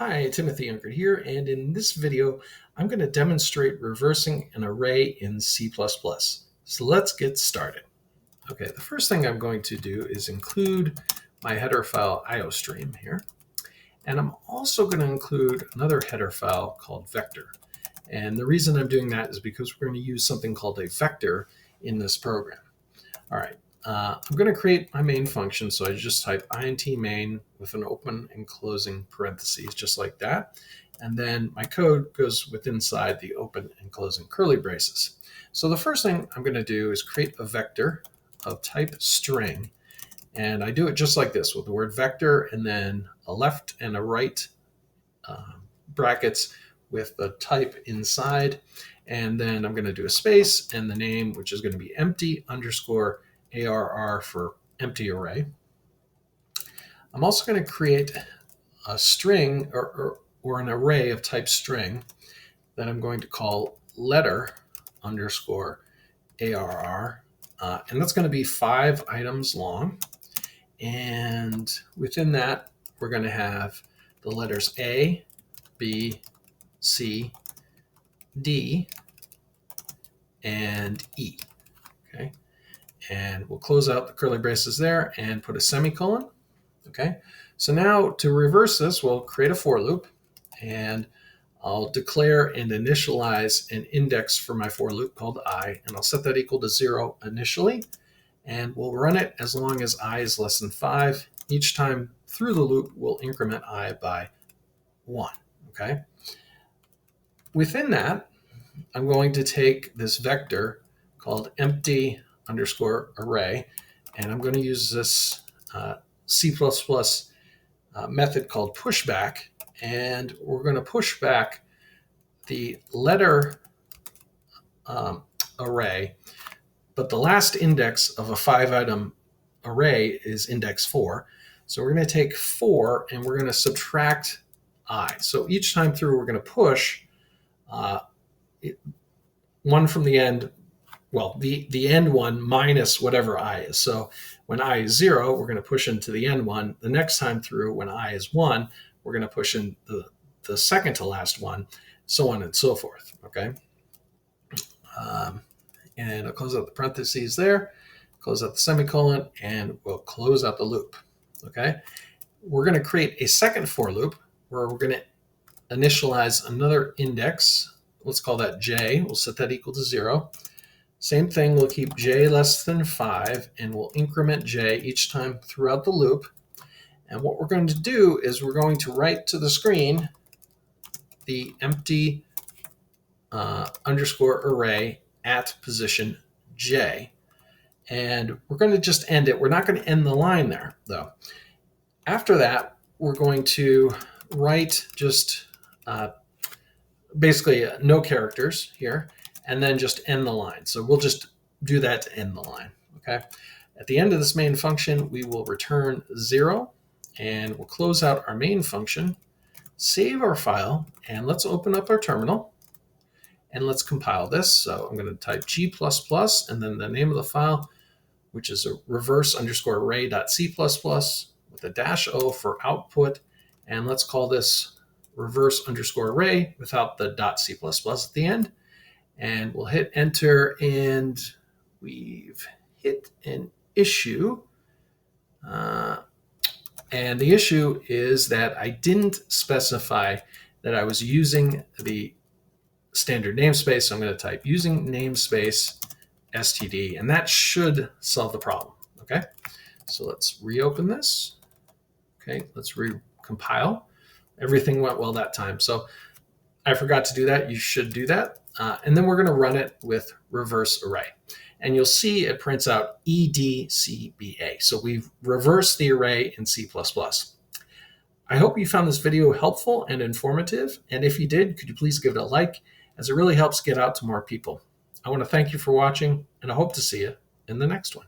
Hi, Timothy Unkert here, and in this video, I'm going to demonstrate reversing an array in C++. So let's get started. Okay, the first thing I'm going to do is include my header file iostream here, and I'm also going to include another header file called vector. And the reason I'm doing that is because we're going to use something called a vector in this program. All right, I'm going to create my main function, so I just type int main with an open and closing parentheses, just like that. And then my code goes inside the open and closing curly braces. So the first thing I'm going to do is create a vector of type string. And I do it just like this, with the word vector and then a left and a right brackets with the type inside. And then I'm going to do a space and the name, which is going to be empty underscore ARR for empty array. I'm also going to create a string or an array of type string that I'm going to call letter underscore ARR. And that's going to be 5 items long. And within that, we're going to have the letters A, B, C, D, and E. Okay. And we'll close out the curly braces there and put a semicolon. Okay. So now to reverse this, we'll create a for loop, and I'll declare and initialize an index for my for loop called I, and I'll set that equal to 0 initially, and we'll run it as long as I is less than 5. Each time through the loop, we'll increment I by 1. Okay. Within that, I'm going to take this vector called empty underscore array, and I'm going to use this C++ method called pushback, and we're going to push back the letter array, but the last index of a 5-item array is index 4. So we're going to take 4 and we're going to subtract I. So each time through, we're going to push one from the end, well, the end one minus whatever I is. So when I is 0, we're going to push into the end one. The next time through, when I is 1, we're going to push in the second to last one, so on and so forth. Okay. And I'll close out the parentheses there, close out the semicolon, and we'll close out the loop. Okay. We're going to create a second for loop where we're going to initialize another index. Let's call that J. We'll set that equal to 0. Same thing, we'll keep J less than 5, and we'll increment J each time throughout the loop. And what we're going to do is we're going to write to the screen the empty underscore array at position J. And we're going to just end it. We're not going to end the line there, though. After that, we're going to write just basically no characters here, and then just end the line. So we'll just do that to end the line. Okay. At the end of this main function, we will return 0, and we'll close out our main function, save our file, and let's open up our terminal, and let's compile this. So I'm going to type G++ and then the name of the file, which is a reverse underscore array.c++ with a -o for output. And let's call this reverse underscore array without the .c++ at the end. And we'll hit enter, and we've hit an issue. And the issue is that I didn't specify that I was using the standard namespace. So I'm going to type using namespace std, and that should solve the problem. Okay, so let's reopen this. Okay, let's recompile. Everything went well that time. So I forgot to do that. You should do that. And then we're going to run it with reverse array. And you'll see it prints out EDCBA. So we've reversed the array in C++. I hope you found this video helpful and informative. And if you did, could you please give it a like, as it really helps get out to more people. I want to thank you for watching, and I hope to see you in the next one.